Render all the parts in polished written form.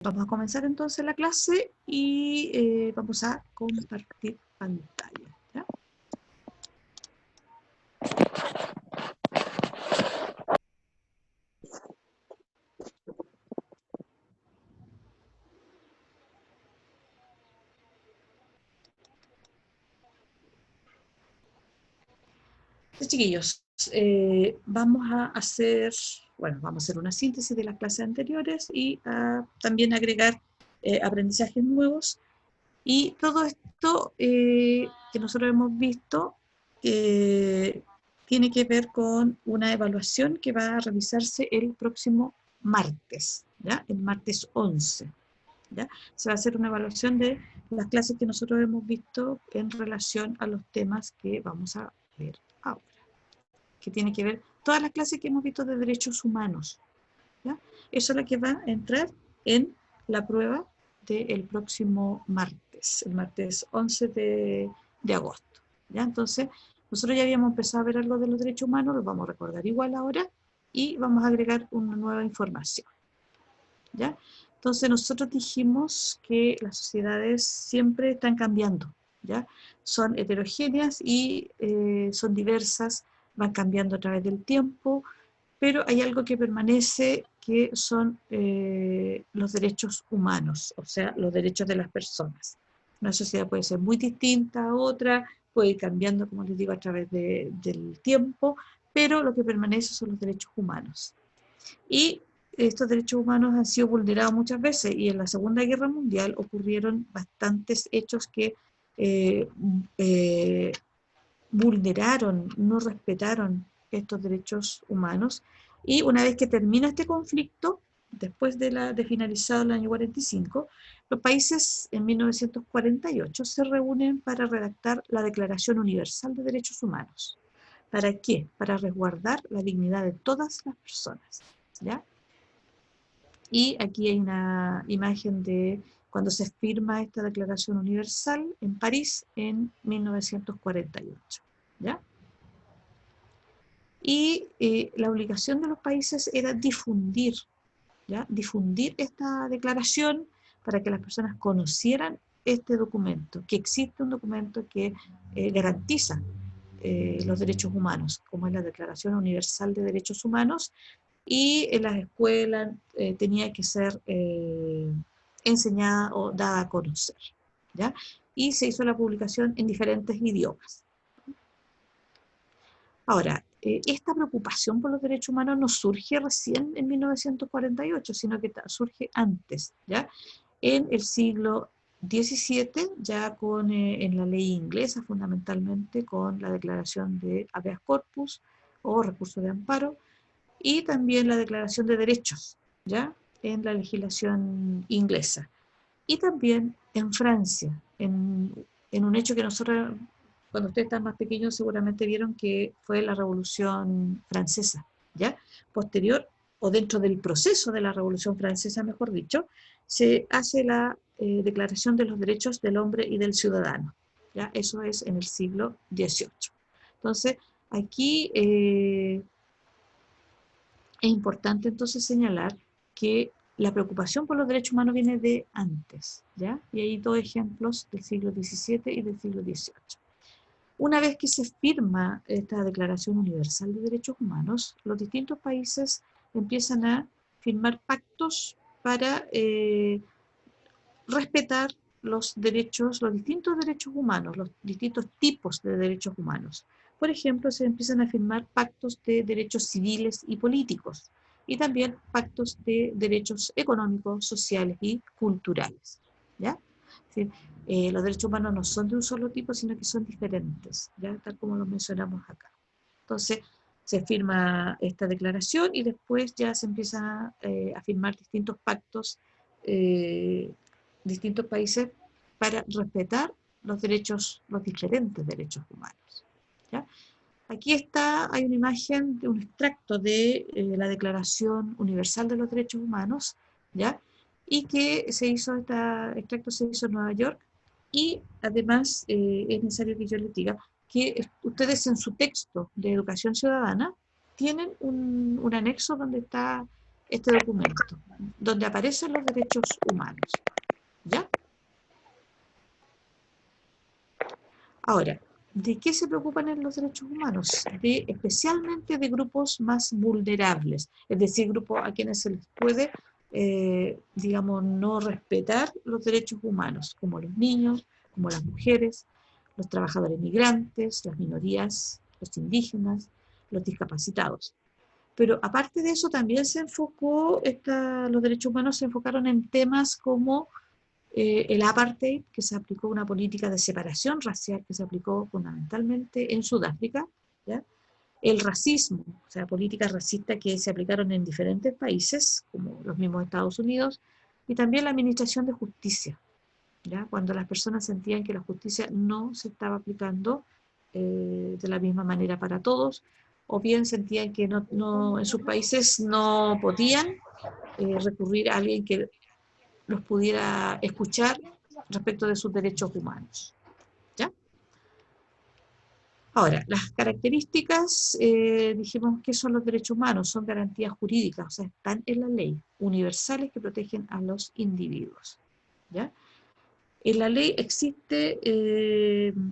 Vamos a comenzar entonces la clase y vamos a compartir pantalla, ¿ya? Entonces, chiquillos, vamos a hacer, bueno, vamos a hacer una síntesis de las clases anteriores y también agregar aprendizajes nuevos. Y todo esto que nosotros hemos visto tiene que ver con una evaluación que va a realizarse el próximo martes, ¿ya? El martes 11, ¿ya? Se va a hacer una evaluación de las clases que nosotros hemos visto en relación a los temas que vamos a ver ahora, que tiene que ver todas las clases que hemos visto de derechos humanos, ¿ya? Eso es lo que va a entrar en la prueba del próximo martes, el martes 11 de agosto, ¿ya? Entonces, nosotros ya habíamos empezado a ver algo de los derechos humanos, lo vamos a recordar igual ahora, y vamos a agregar una nueva información, ¿ya? Entonces, nosotros dijimos que las sociedades siempre están cambiando, ¿ya? Son heterogéneas y son diversas, van cambiando a través del tiempo, pero hay algo que permanece, que son los derechos humanos, o sea, los derechos de las personas. Una sociedad puede ser muy distinta a otra, puede ir cambiando, como les digo, a través del tiempo, pero lo que permanece son los derechos humanos. Y estos derechos humanos han sido vulnerados muchas veces, y en la Segunda Guerra Mundial ocurrieron bastantes hechos que eh, eh, vulneraron, no respetaron estos derechos humanos. Y una vez que termina este conflicto, después de finalizado el año 45, los países en 1948 se reúnen para redactar la Declaración Universal de Derechos Humanos. ¿Para qué? Para resguardar la dignidad de todas las personas, ¿ya? Y aquí hay una imagen de cuando se firma esta Declaración Universal en París en 1948, ¿ya? Y la obligación de los países era difundir, ¿ya? Difundir esta declaración para que las personas conocieran este documento, que existe un documento que garantiza los derechos humanos, como es la Declaración Universal de Derechos Humanos, y en las escuelas tenía que ser enseñada o dada a conocer, ¿ya? Y se hizo la publicación en diferentes idiomas. Ahora, esta preocupación por los derechos humanos no surge recién en 1948, sino que surge antes, ¿ya? En el siglo XVII, ya en la ley inglesa fundamentalmente, con la declaración de habeas corpus o recurso de amparo, y también la declaración de derechos, ¿ya? En la legislación inglesa. Y también en Francia, en un hecho que nosotros, cuando ustedes están más pequeños, seguramente vieron que fue la Revolución Francesa, ¿ya? Posterior, o dentro del proceso de la Revolución Francesa, mejor dicho, se hace la Declaración de los Derechos del Hombre y del Ciudadano, ¿ya? Eso es en el siglo XVIII. Entonces, aquí es importante entonces señalar que la preocupación por los derechos humanos viene de antes, ¿ya? Y hay dos ejemplos del siglo XVII y del siglo XVIII. Una vez que se firma esta Declaración Universal de Derechos Humanos, los distintos países empiezan a firmar pactos para respetar los derechos, los distintos derechos humanos, los distintos tipos de derechos humanos. Por ejemplo, se empiezan a firmar pactos de derechos civiles y políticos, y también pactos de derechos económicos, sociales y culturales, ¿ya? Es decir, los derechos humanos no son de un solo tipo, sino que son diferentes, ¿ya? Tal como lo mencionamos acá. Entonces, se firma esta declaración y después ya se empiezan a firmar distintos pactos, distintos países, para respetar los derechos, los diferentes derechos humanos, ¿ya? Aquí hay una imagen de un extracto de la Declaración Universal de los Derechos Humanos, ¿ya? Y que este extracto se hizo en Nueva York, y además es necesario que yo les diga que ustedes en su texto de educación ciudadana tienen un anexo donde está este documento, donde aparecen los derechos humanos. ¿Ya? Ahora, ¿de qué se preocupan en los derechos humanos? Especialmente de grupos más vulnerables, es decir, grupos a quienes se les puede, digamos, no respetar los derechos humanos, como los niños, como las mujeres, los trabajadores migrantes, las minorías, los indígenas, los discapacitados. Pero aparte de eso, también se enfocó, los derechos humanos se enfocaron en temas como el apartheid, que se aplicó una política de separación racial que se aplicó fundamentalmente en Sudáfrica, ¿ya? El racismo, o sea, políticas racistas que se aplicaron en diferentes países, como los mismos Estados Unidos, y también la administración de justicia, ¿ya? Cuando las personas sentían que la justicia no se estaba aplicando de la misma manera para todos, o bien sentían que en sus países no podían recurrir a alguien que los pudiera escuchar respecto de sus derechos humanos. ¿Ya? Ahora, las características, dijimos que son los derechos humanos, son garantías jurídicas, o sea, están en la ley, universales que protegen a los individuos. ¿Ya? En la ley existe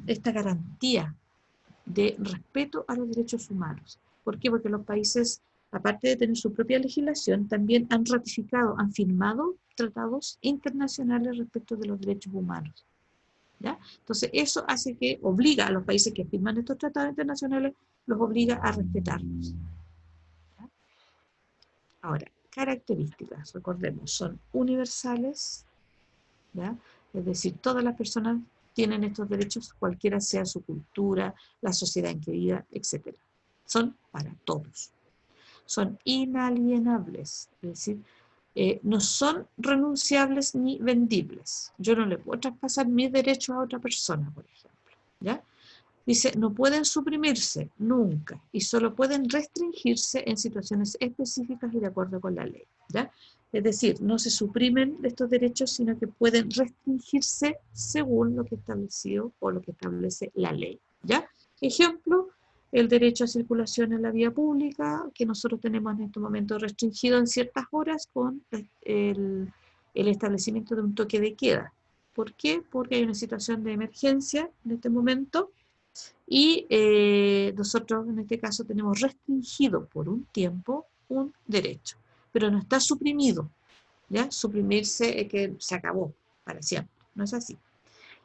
esta garantía de respeto a los derechos humanos. ¿Por qué? Porque los países, aparte de tener su propia legislación, también han ratificado, han firmado tratados internacionales respecto de los derechos humanos. ¿Ya? Entonces, eso hace que obliga a los países que firman estos tratados internacionales, los obliga a respetarlos. ¿Ya? Ahora, características, recordemos, son universales, ¿ya? Es decir, todas las personas tienen estos derechos, cualquiera sea su cultura, la sociedad en que viva, etc. Son para todos. Son inalienables, es decir, no son renunciables ni vendibles. Yo no le puedo traspasar mis derechos a otra persona, por ejemplo. ¿Ya? Dice, no pueden suprimirse nunca y solo pueden restringirse en situaciones específicas y de acuerdo con la ley. ¿Ya? Es decir, no se suprimen estos derechos, sino que pueden restringirse según lo que establecido o lo que establece la ley. ¿Ya? Ejemplo, el derecho a circulación en la vía pública, que nosotros tenemos en este momento restringido en ciertas horas con el establecimiento de un toque de queda. ¿Por qué? Porque hay una situación de emergencia en este momento y nosotros en este caso tenemos restringido por un tiempo un derecho, pero no está suprimido, ¿ya? Suprimirse es que se acabó para siempre, no es así.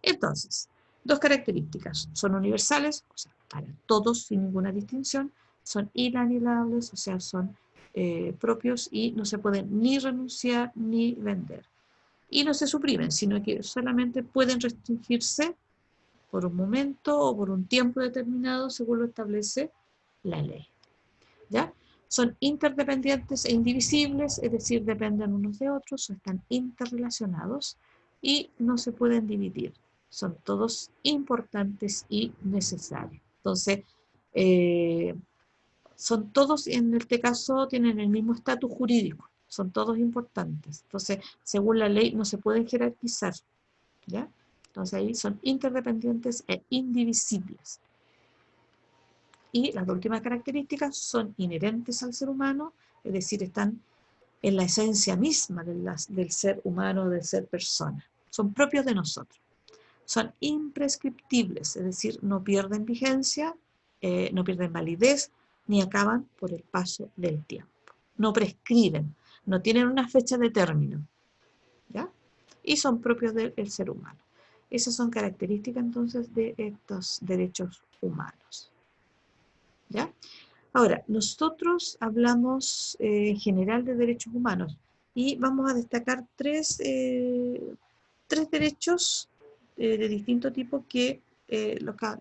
Entonces, dos características, son universales, o sea, para todos sin ninguna distinción, son inalienables, o sea, son propios y no se pueden ni renunciar ni vender. Y no se suprimen, sino que solamente pueden restringirse por un momento o por un tiempo determinado según lo establece la ley. ¿Ya? Son interdependientes e indivisibles, es decir, dependen unos de otros, o están interrelacionados y no se pueden dividir. Son todos importantes y necesarios. Entonces, son todos, en este caso, tienen el mismo estatus jurídico, son todos importantes. Entonces, según la ley, no se pueden jerarquizar, ¿ya? Entonces ahí son interdependientes e indivisibles. Y las últimas características son inherentes al ser humano, es decir, están en la esencia misma del ser humano, del ser persona. Son propios de nosotros. Son imprescriptibles, es decir, no pierden vigencia, no pierden validez, ni acaban por el paso del tiempo. No prescriben, no tienen una fecha de término, ¿ya? Y son propios del ser humano. Esas son características entonces de estos derechos humanos. ¿Ya? Ahora, nosotros hablamos en general de derechos humanos y vamos a destacar tres derechos de distinto tipo que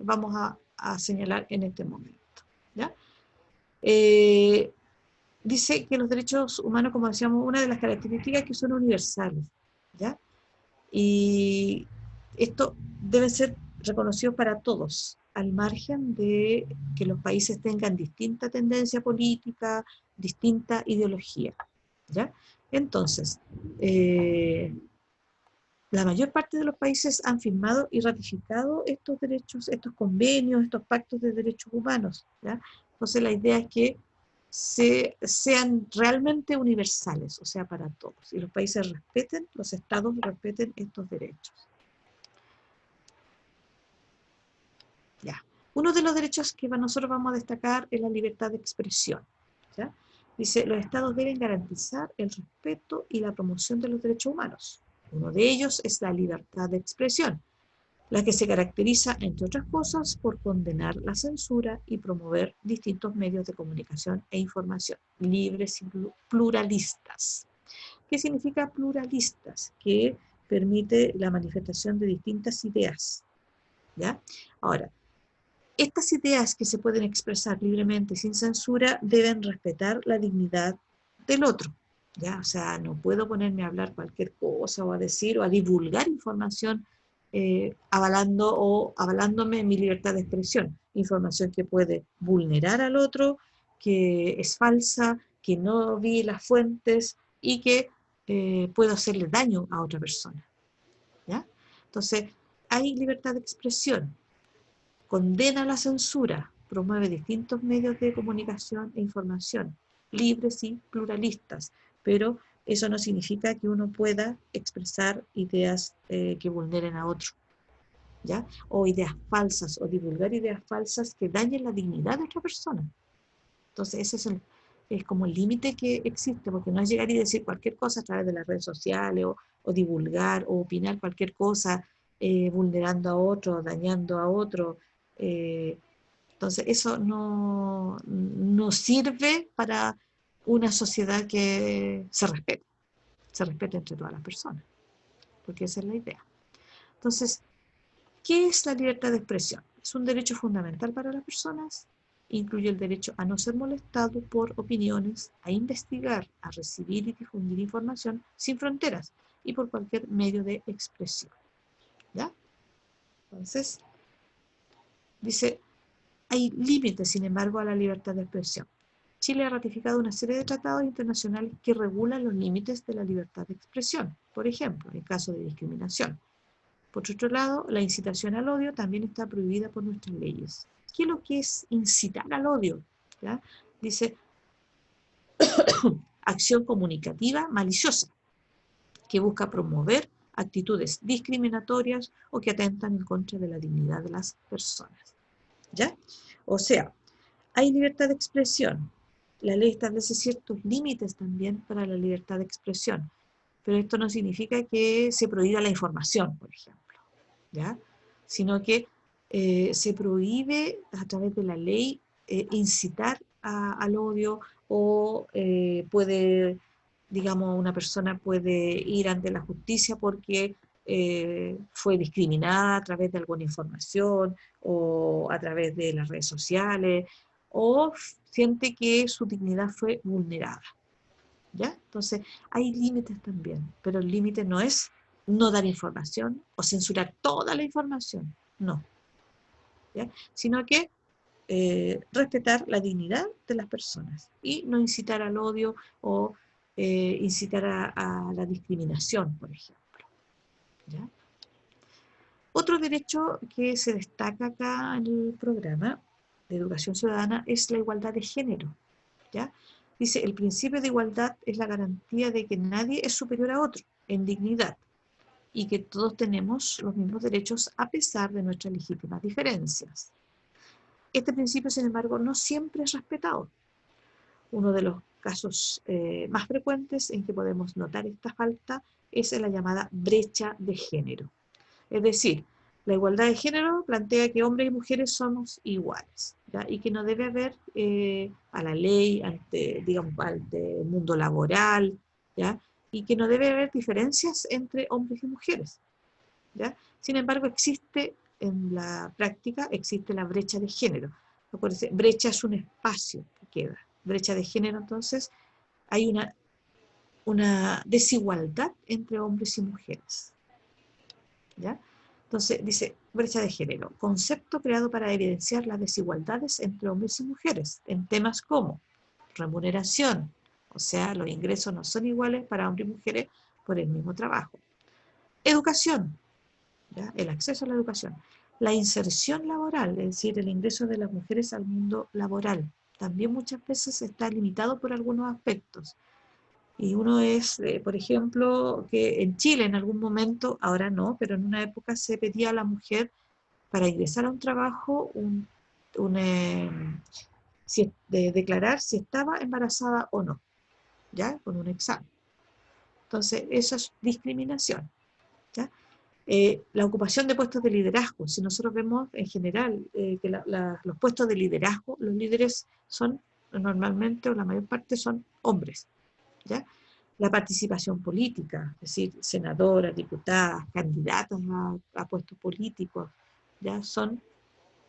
vamos a señalar en este momento. ¿Ya? Dice que los derechos humanos, como decíamos, una de las características que son universales. ¿Ya? Y esto debe ser reconocido para todos, al margen de que los países tengan distinta tendencia política, distinta ideología. ¿Ya? Entonces, la mayor parte de los países han firmado y ratificado estos derechos, estos convenios, estos pactos de derechos humanos. ¿Ya? Entonces, la idea es que sean realmente universales, o sea, para todos. Y los países respeten, los estados respeten estos derechos. Ya. Uno de los derechos que nosotros vamos a destacar es la libertad de expresión. ¿Ya? Dice, los estados deben garantizar el respeto y la promoción de los derechos humanos. Uno de ellos es la libertad de expresión, la que se caracteriza, entre otras cosas, por condenar la censura y promover distintos medios de comunicación e información, libres y pluralistas. ¿Qué significa pluralistas? Que permite la manifestación de distintas ideas. ¿Ya? Ahora, estas ideas que se pueden expresar libremente sin censura deben respetar la dignidad del otro. ¿Ya? O sea, no puedo ponerme a hablar cualquier cosa o a decir o a divulgar información avalándome en mi libertad de expresión. Información que puede vulnerar al otro, que es falsa, que no vi las fuentes y que puedo hacerle daño a otra persona. ¿Ya? Entonces, hay libertad de expresión. Condena la censura, promueve distintos medios de comunicación e información, libres y pluralistas, pero eso no significa que uno pueda expresar ideas que vulneren a otro, ¿ya? O ideas falsas, o divulgar ideas falsas que dañen la dignidad de otra persona. Entonces, ese es como el límite que existe, porque no es llegar y decir cualquier cosa a través de las redes sociales, o divulgar, o opinar cualquier cosa, vulnerando a otro, dañando a otro. Entonces, eso no sirve para una sociedad que se respete entre todas las personas, porque esa es la idea. Entonces, ¿qué es la libertad de expresión? Es un derecho fundamental para las personas, incluye el derecho a no ser molestado por opiniones, a investigar, a recibir y difundir información sin fronteras y por cualquier medio de expresión. ¿Ya? Entonces, dice, hay límites, sin embargo, a la libertad de expresión. Chile ha ratificado una serie de tratados internacionales que regulan los límites de la libertad de expresión, por ejemplo, en caso de discriminación. Por otro lado, la incitación al odio también está prohibida por nuestras leyes. ¿Qué es lo que es incitar al odio? ¿Ya? Dice, acción comunicativa maliciosa, que busca promover actitudes discriminatorias o que atentan en contra de la dignidad de las personas. ¿Ya? O sea, hay libertad de expresión. La ley establece ciertos límites también para la libertad de expresión, pero esto no significa que se prohíba la información, por ejemplo, ¿ya? Sino que se prohíbe a través de la ley incitar al odio o puede, digamos, una persona puede ir ante la justicia porque fue discriminada a través de alguna información o a través de las redes sociales o siente que su dignidad fue vulnerada. ¿Ya? Entonces, hay límites también, pero el límite no es no dar información o censurar toda la información, no, ¿ya? Sino que respetar la dignidad de las personas y no incitar al odio o incitar a la discriminación, por ejemplo, ¿ya? Otro derecho que se destaca acá en el programa de educación ciudadana es la igualdad de género, ¿ya? Dice, el principio de igualdad es la garantía de que nadie es superior a otro en dignidad y que todos tenemos los mismos derechos a pesar de nuestras legítimas diferencias. Este principio, sin embargo, no siempre es respetado. Uno de los casos más frecuentes en que podemos notar esta falta es en la llamada brecha de género. Es decir, la igualdad de género plantea que hombres y mujeres somos iguales, ¿ya? Y que no debe haber a la ley, ante el mundo laboral, ¿ya? Y que no debe haber diferencias entre hombres y mujeres, ¿ya? Sin embargo, existe en la práctica, existe la brecha de género. Acuérdense, brecha es un espacio que queda. Brecha de género, entonces, hay una desigualdad entre hombres y mujeres, ¿ya? Entonces, dice, brecha de género, concepto creado para evidenciar las desigualdades entre hombres y mujeres en temas como remuneración, o sea, los ingresos no son iguales para hombres y mujeres por el mismo trabajo. Educación, ¿ya? El acceso a la educación. La inserción laboral, es decir, el ingreso de las mujeres al mundo laboral. también muchas veces está limitado por algunos aspectos. Y uno es, por ejemplo, que en Chile en algún momento, ahora no, pero en una época se pedía a la mujer para ingresar a un trabajo de declarar si estaba embarazada o no, ¿ya? Con un examen. Entonces, eso es discriminación, ¿ya? La ocupación de puestos de liderazgo. Si nosotros vemos en general que los puestos de liderazgo, los líderes son normalmente, o la mayor parte, son hombres, ¿ya? La participación política, es decir, senadoras, diputadas, candidatas a puestos políticos, ¿ya? Son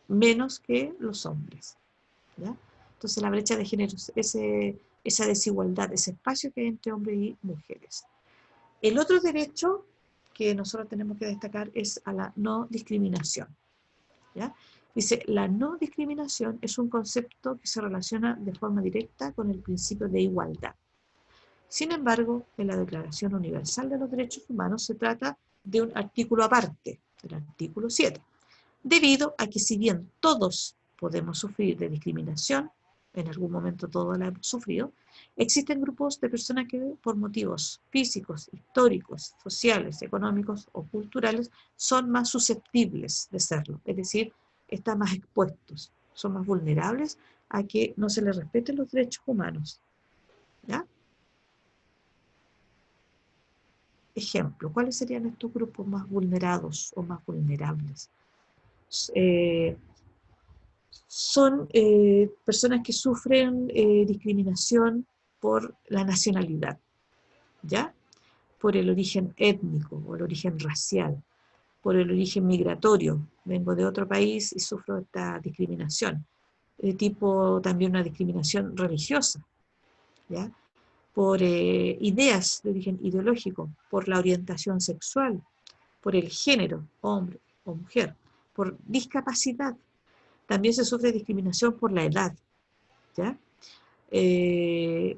menos que los hombres, ¿ya? Entonces la brecha de género, esa desigualdad, ese espacio que hay entre hombres y mujeres. El otro derecho que nosotros tenemos que destacar es a la no discriminación, ¿ya? Dice, la no discriminación es un concepto que se relaciona de forma directa con el principio de igualdad. Sin embargo, en la Declaración Universal de los Derechos Humanos se trata de un artículo aparte, el artículo 7, debido a que si bien todos podemos sufrir de discriminación, en algún momento todos la hemos sufrido, existen grupos de personas que por motivos físicos, históricos, sociales, económicos o culturales son más susceptibles de serlo, es decir, están más expuestos, son más vulnerables a que no se les respeten los derechos humanos, ¿ya? Ejemplo, ¿cuáles serían estos grupos más vulnerados o más vulnerables? Eh, Son personas que sufren discriminación por la nacionalidad, ¿ya? Por el origen étnico o el origen racial, por el origen migratorio. Vengo de otro país y sufro esta discriminación. De tipo también una discriminación religiosa, ¿ya? Por ideas de origen ideológico, por la orientación sexual, por el género, hombre o mujer, por discapacidad. También se sufre discriminación por la edad, ¿ya?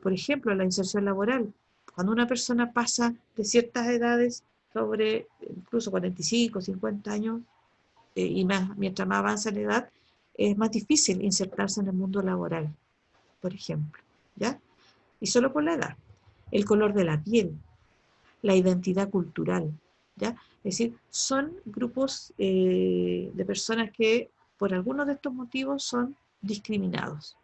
Por ejemplo, la inserción laboral. Cuando una persona pasa de ciertas edades, sobre incluso 45, 50 años, y más, mientras más avanza en edad, es más difícil insertarse en el mundo laboral, por ejemplo, ¿ya? Y solo por la edad. El color de la piel, la identidad cultural, ¿ya? Es decir, son grupos de personas que por algunos de estos motivos son discriminados,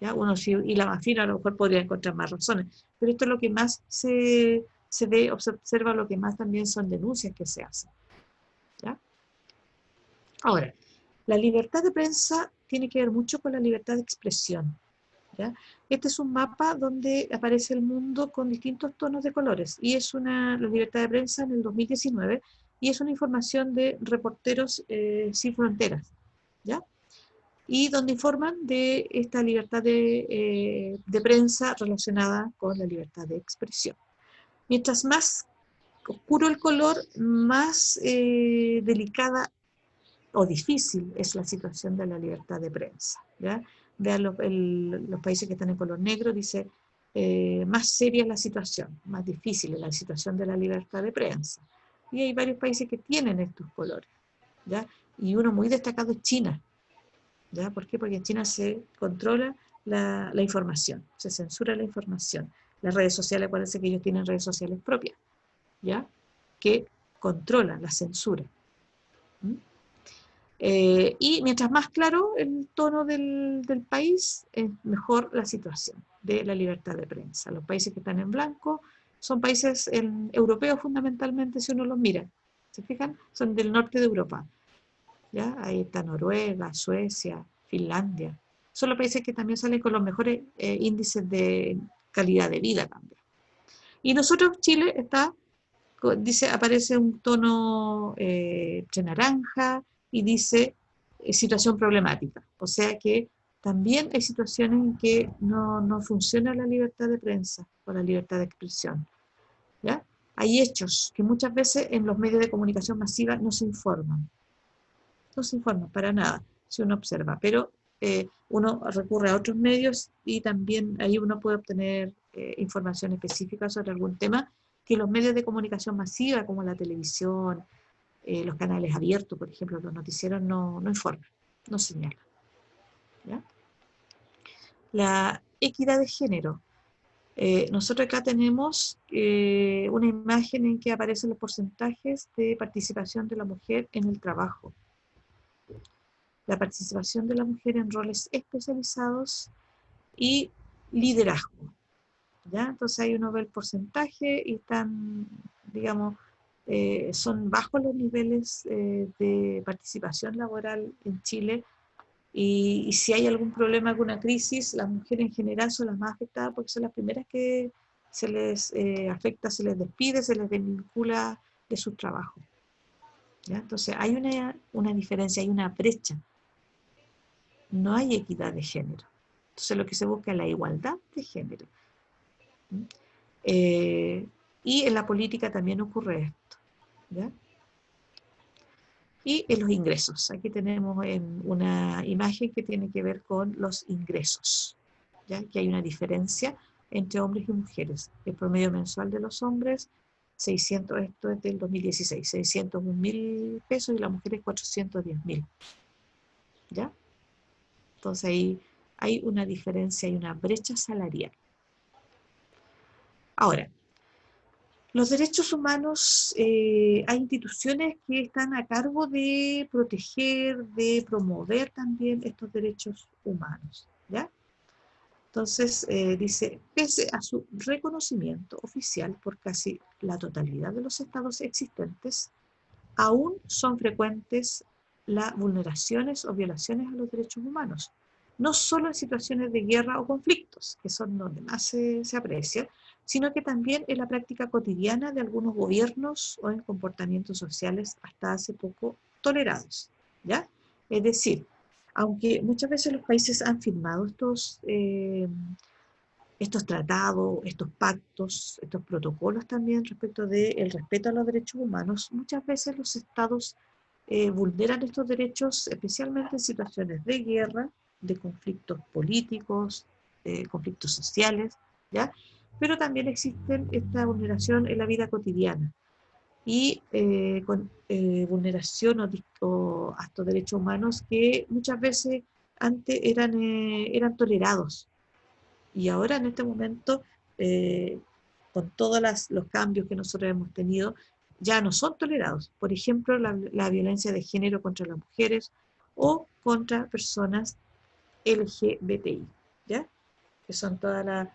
¿ya? Uno sí, y la más fina a lo mejor podría encontrar más razones, pero esto es lo que más se ve, observa lo que más también son denuncias que se hacen, ¿ya? Ahora, la libertad de prensa tiene que ver mucho con la libertad de expresión, ¿ya? Este es un mapa donde aparece el mundo con distintos tonos de colores, y es la libertad de prensa en el 2019, y es una información de Reporteros Sin Fronteras, ¿ya? Y donde informan de esta libertad de prensa relacionada con la libertad de expresión. Mientras más oscuro el color, más delicada o difícil es la situación de la libertad de prensa, ¿ya? Vean los países que están en color negro, dice, más seria es la situación, más difícil es la situación de la libertad de prensa. Y hay varios países que tienen estos colores, ¿ya? Y uno muy destacado es China, ¿ya? ¿Por qué? Porque en China se controla la información, se censura la información. Las redes sociales, parece que ellos tienen redes sociales propias, ¿ya? Que controlan la censura. ¿Mm? Y mientras más claro el tono del país, es mejor la situación de la libertad de prensa. Los países que están en blanco son países europeos fundamentalmente, si uno los mira. ¿Se fijan? Son del norte de Europa. ¿Ya? Ahí está Noruega, Suecia, Finlandia. Son los países que también salen con los mejores índices de calidad de vida también. Y nosotros, Chile, dice, aparece un tono entre naranja y dice situación problemática. O sea que también hay situaciones en que no funciona la libertad de prensa o la libertad de expresión, ¿ya? Hay hechos que muchas veces en los medios de comunicación masiva no se informan. No se informa para nada, si uno observa, pero uno recurre a otros medios y también ahí uno puede obtener información específica sobre algún tema que los medios de comunicación masiva, como la televisión, los canales abiertos, por ejemplo, los noticieros no informan, no señalan, ¿ya? La equidad de género. Nosotros acá tenemos una imagen en que aparecen los porcentajes de participación de la mujer en el trabajo. La participación de la mujer en roles especializados y liderazgo. ¿Ya? Entonces ahí uno ve el porcentaje y están, digamos, son bajos los niveles de participación laboral en Chile. Y si hay algún problema, alguna crisis, las mujeres en general son las más afectadas porque son las primeras que se les afecta, se les despide, se les desvincula de sus trabajos. ¿Ya? Entonces hay una diferencia, hay una brecha. No hay equidad de género. Entonces lo que se busca es la igualdad de género. Y en la política también ocurre esto. ¿Ya? Y en los ingresos. Aquí tenemos una imagen que tiene que ver con los ingresos. ¿Ya? Que hay una diferencia entre hombres y mujeres. El promedio mensual de los hombres, 600, esto es del 2016, 601.000 pesos y las mujeres 410.000. ¿Ya? Entonces ahí hay una diferencia, hay una brecha salarial. Ahora, los derechos humanos, hay instituciones que están a cargo de proteger, de promover también estos derechos humanos, ¿ya? Entonces, dice, pese a su reconocimiento oficial por casi la totalidad de los estados existentes, aún son frecuentes las vulneraciones o violaciones a los derechos humanos, no solo en situaciones de guerra o conflictos, que son donde más se aprecia, sino que también en la práctica cotidiana de algunos gobiernos o en comportamientos sociales hasta hace poco tolerados, ¿ya? Es decir, aunque muchas veces los países han firmado estos tratados, estos pactos, estos protocolos también respecto del respeto a los derechos humanos, muchas veces los estados vulneran estos derechos, especialmente en situaciones de guerra, de conflictos políticos, conflictos sociales, ¿ya? Pero también existe esta vulneración en la vida cotidiana y con vulneración o a estos derechos humanos que muchas veces antes eran tolerados y ahora en este momento, con todos los cambios que nosotros hemos tenido, ya no son tolerados. Por ejemplo, la violencia de género contra las mujeres o contra personas LGBTI, ¿ya? Que son todas las,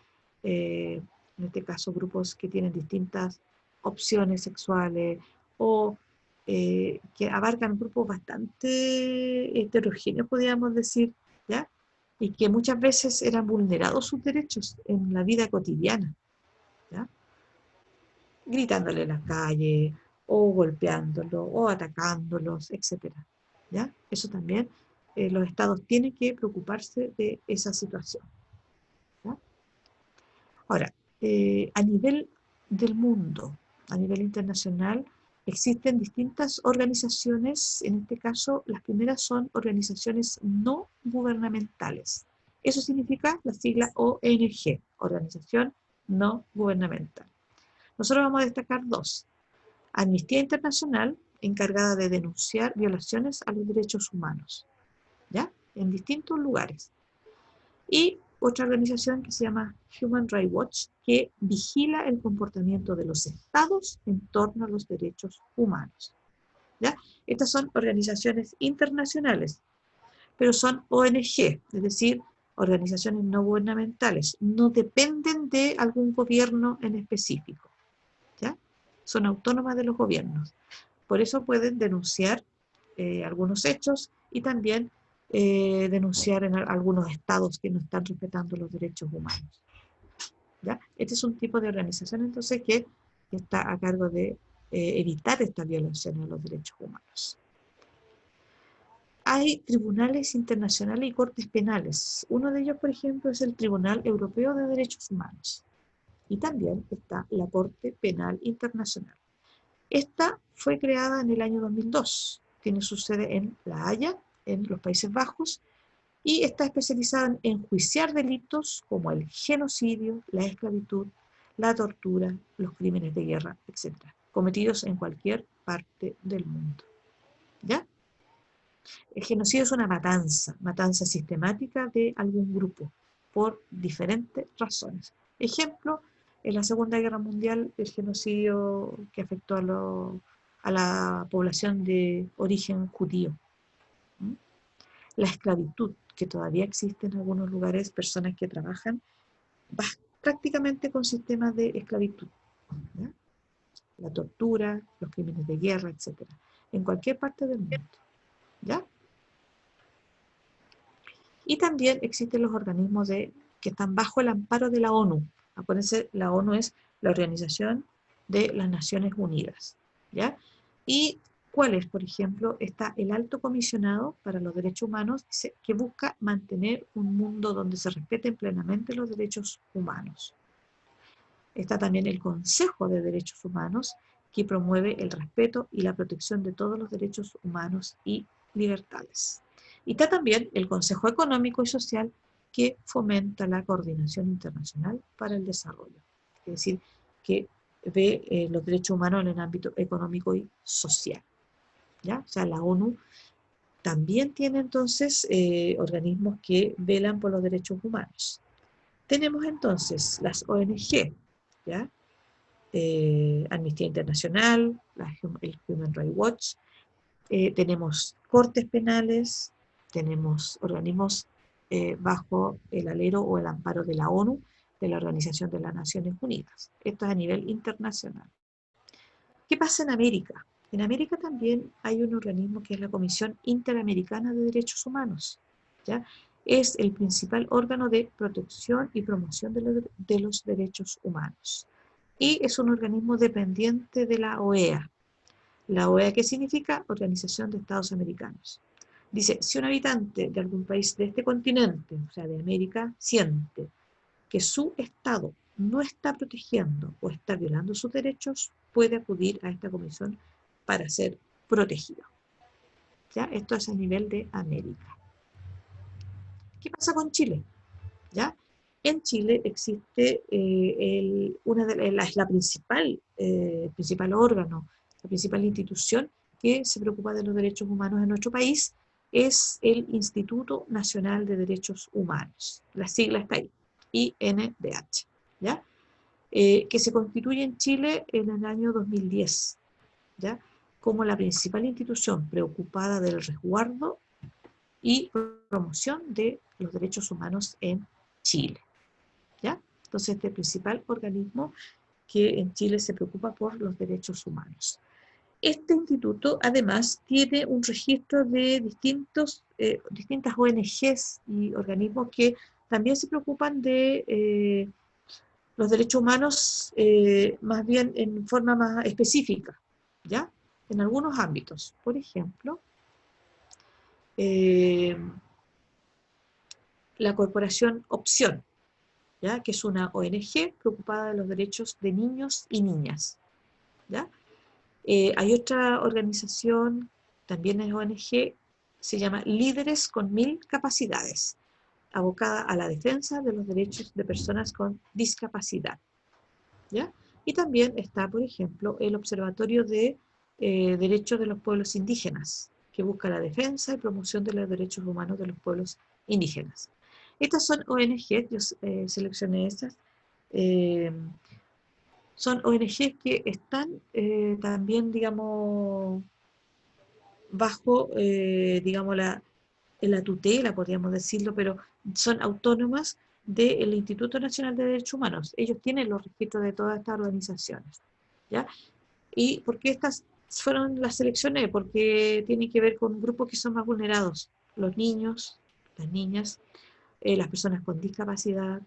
en este caso, grupos que tienen distintas opciones sexuales o que abarcan grupos bastante heterogéneos, podríamos decir, ¿ya? Y que muchas veces eran vulnerados sus derechos en la vida cotidiana, ¿ya? Gritándole en la calle, o golpeándolos, o atacándolos, etc. ¿Ya? Eso también, los estados tienen que preocuparse de esa situación. ¿Ya? Ahora, a nivel del mundo, a nivel internacional, existen distintas organizaciones, en este caso las primeras son organizaciones no gubernamentales. Eso significa la sigla ONG, Organización No Gubernamental. Nosotros vamos a destacar dos. Amnistía Internacional, encargada de denunciar violaciones a los derechos humanos, ¿ya? En distintos lugares. Y otra organización que se llama Human Rights Watch, que vigila el comportamiento de los estados en torno a los derechos humanos. ¿Ya? Estas son organizaciones internacionales, pero son ONG, es decir, organizaciones no gubernamentales, no dependen de algún gobierno en específico, ¿ya? Son autónomas de los gobiernos. Por eso pueden denunciar algunos hechos y también denunciar en algunos estados que no están respetando los derechos humanos. ¿Ya? Este es un tipo de organización entonces que está a cargo de evitar esta violación a los derechos humanos. Hay tribunales internacionales y cortes penales. Uno de ellos, por ejemplo, es el Tribunal Europeo de Derechos Humanos. Y también está la Corte Penal Internacional. Esta fue creada en el año 2002. Tiene su sede en La Haya, en los Países Bajos, y está especializada en enjuiciar delitos como el genocidio, la esclavitud, la tortura, los crímenes de guerra, etc., cometidos en cualquier parte del mundo. ¿Ya? El genocidio es una matanza sistemática de algún grupo, por diferentes razones. Ejemplo, en la Segunda Guerra Mundial, el genocidio que afectó a la población de origen judío. ¿Mm? La esclavitud, que todavía existe en algunos lugares, personas que trabajan prácticamente con sistemas de esclavitud. ¿Ya? La tortura, los crímenes de guerra, etc. En cualquier parte del mundo. ¿Ya? Y también existen los organismos que están bajo el amparo de la ONU. Acuérdense, la ONU es la Organización de las Naciones Unidas. ¿Ya? Y ¿cuáles? Por ejemplo, está el Alto Comisionado para los Derechos Humanos, que busca mantener un mundo donde se respeten plenamente los derechos humanos. Está también el Consejo de Derechos Humanos, que promueve el respeto y la protección de todos los derechos humanos y libertades. Y está también el Consejo Económico y Social, que fomenta la coordinación internacional para el desarrollo. Es decir, que ve los derechos humanos en el ámbito económico y social. ¿Ya? O sea, la ONU también tiene entonces organismos que velan por los derechos humanos. Tenemos entonces las ONG, ¿ya? Amnistía Internacional, el Human Rights Watch, tenemos cortes penales, tenemos organismos bajo el alero o el amparo de la ONU, de la Organización de las Naciones Unidas. Esto es a nivel internacional. ¿Qué pasa en América? En América también hay un organismo que es la Comisión Interamericana de Derechos Humanos, ¿ya? Es el principal órgano de protección y promoción de los derechos humanos. Y es un organismo dependiente de la OEA. La OEA, ¿qué significa? Organización de Estados Americanos. Dice, si un habitante de algún país de este continente, o sea, de América, siente que su Estado no está protegiendo o está violando sus derechos, puede acudir a esta comisión para ser protegido. ¿Ya? Esto es a nivel de América. ¿Qué pasa con Chile? ¿Ya? En Chile existe la principal órgano, la principal institución que se preocupa de los derechos humanos en nuestro país, es el Instituto Nacional de Derechos Humanos. La sigla está ahí, INDH, ¿ya? Que se constituye en Chile en el año 2010, ¿ya? Como la principal institución preocupada del resguardo y promoción de los derechos humanos en Chile. ¿Ya? Entonces, este es el principal organismo que en Chile se preocupa por los derechos humanos. Este instituto, además, tiene un registro de distintas ONGs y organismos que también se preocupan de los derechos humanos, más bien en forma más específica, ¿ya? En algunos ámbitos. Por ejemplo, la corporación Opción, ¿ya? Que es una ONG preocupada de los derechos de niños y niñas. ¿Ya? Hay otra organización, también es ONG, se llama Líderes con 1000 Capacidades, abocada a la defensa de los derechos de personas con discapacidad. ¿Ya? Y también está, por ejemplo, el Observatorio de Derechos de los Pueblos Indígenas, que busca la defensa y promoción de los derechos humanos de los pueblos indígenas. Estas son ONG, yo seleccioné estas, son ONG que están también, digamos, bajo, digamos, en la tutela, podríamos decirlo, pero son autónomas del Instituto Nacional de Derechos Humanos. Ellos tienen los registros de todas estas organizaciones, ¿ya? ¿Y por qué estas fueron las selecciones? Porque tienen que ver con grupos que son más vulnerados, los niños, las niñas, las personas con discapacidad,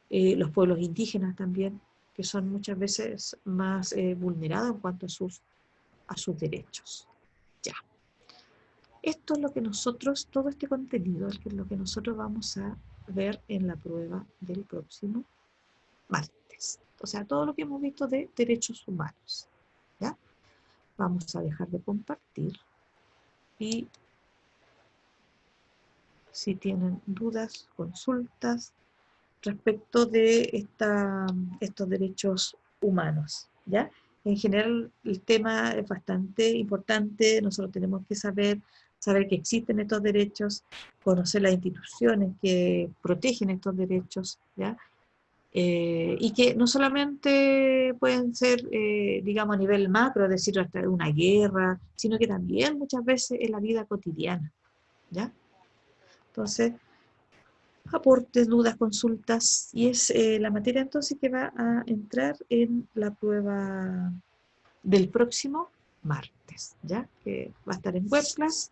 los pueblos indígenas también, que son muchas veces más vulnerados en cuanto a sus derechos. Ya. Esto es lo que nosotros, todo este contenido, es lo que nosotros vamos a ver en la prueba del próximo martes. O sea, todo lo que hemos visto de derechos humanos. ¿Ya? Vamos a dejar de compartir y si tienen dudas, consultas respecto de estos derechos humanos, ¿ya? En general, el tema es bastante importante, nosotros tenemos que saber saber que existen estos derechos, conocer las instituciones que protegen estos derechos, ¿ya? Y que no solamente pueden ser, digamos, a nivel macro, es decir, hasta una guerra, sino que también muchas veces en la vida cotidiana, ¿ya? Entonces, aportes, dudas, consultas, y es la materia entonces que va a entrar en la prueba del próximo martes, ¿ya? Que va a estar en WebClass